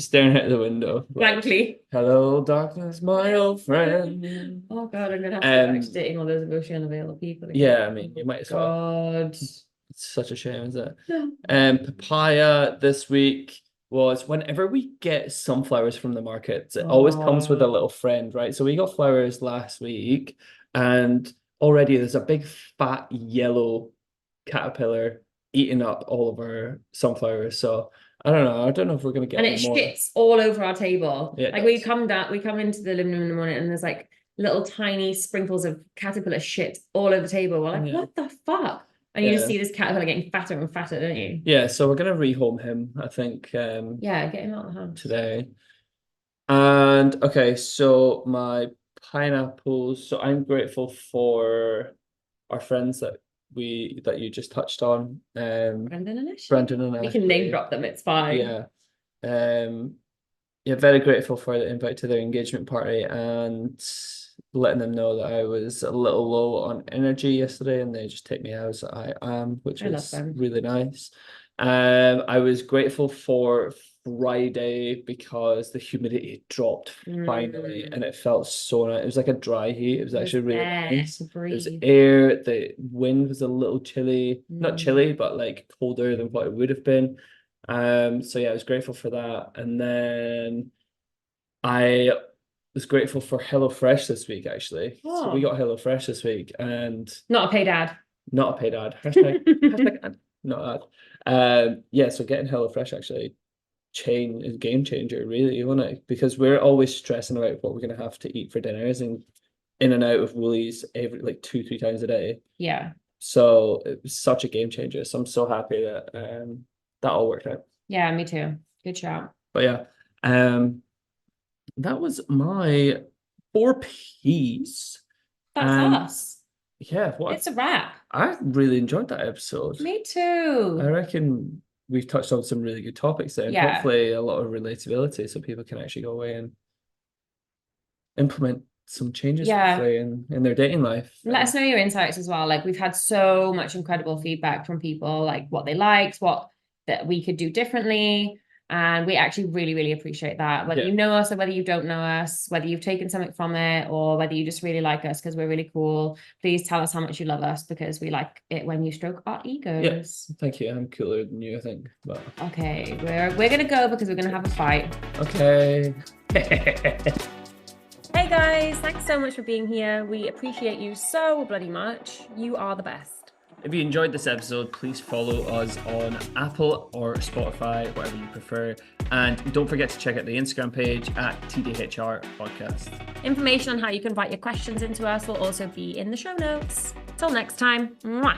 staring out the window. Like, Blankly. hello, darkness, my old friend. Oh God, I'm gonna have to go back to dating all those emotionally unavailable people again. Yeah, I mean, you might as well. God. It's such a shame, is it? No. Papaya this week was whenever we get sunflowers from the markets, it always comes with a Oh. little friend, right? So we got flowers last week, and already there's a big fat yellow caterpillar eating up all of our sunflowers. So I don't know. I don't know if we're gonna get And any it more. shits all over our table. Yeah, it Like does. we come into the living room in the morning, and there's like little tiny sprinkles of caterpillar shit all over the table. We're like, Yeah. what the fuck? And you just Yeah. see this caterpillar getting fatter and fatter, don't you? Yeah, so we're gonna rehome him, I think, Yeah, get him out of the house. today. And okay, so my pineapples. So I'm grateful for our friends that you just touched on. Brendan and Ashley. Brendan and We can name Ashley. drop them, it's fine. Yeah. Um, yeah, very grateful for the invite to their engagement party and letting them know that I was a little low on energy yesterday, and they just take me as I am, which I love was them. really nice. I was grateful for Friday because the humidity dropped finally, and it felt so nice. It was like a dry heat. It was actually really nice. To It was breathe. air. The wind was a little chilly, not Mm. chilly, but like colder than what it would have been. So yeah, I was grateful for that. And then I was grateful for HelloFresh this week, actually. So we Oh, got HelloFresh this week, and not a paid ad. not a paid ad. Hashtag ad, not ad. Yeah, so getting HelloFresh actually change is a game changer, really, isn't it? Because we're always stressing about what we're gonna have to eat for dinners and in and out of Woolies every like 2, 3 times a day. Yeah. So it was such a game changer. So I'm so happy that that all worked out. Yeah, me too. Good shout. But yeah, that was my 4Ps. That's And us. yeah, It's a wrap. I really enjoyed that episode. Me I too. reckon we've touched on some really good topics there, and Yeah. hopefully a lot of relatability so people can actually go away and implement some changes hopefully in their dating life. Let us know your insights as well. Like, we've had so much incredible feedback from people, like what they liked, what that we could do differently. And we actually really, really appreciate that. Whether you know us or whether you don't know us, whether you've taken something from it or whether you just really like us because we're really cool, please tell us how much you love us because we like it when you stroke our egos. Yes, thank you. I'm cooler than you, I think. But okay, we're gonna go because we're gonna have a fight. Okay. Hey guys, thanks so much for being here. We appreciate you so bloody much. You are the best. If you enjoyed this episode, please follow us on Apple or Spotify, whatever you prefer. And don't forget to check out the Instagram page at TDHR Podcast. Information on how you can write your questions into us will also be in the show notes. Till next time. Mwah.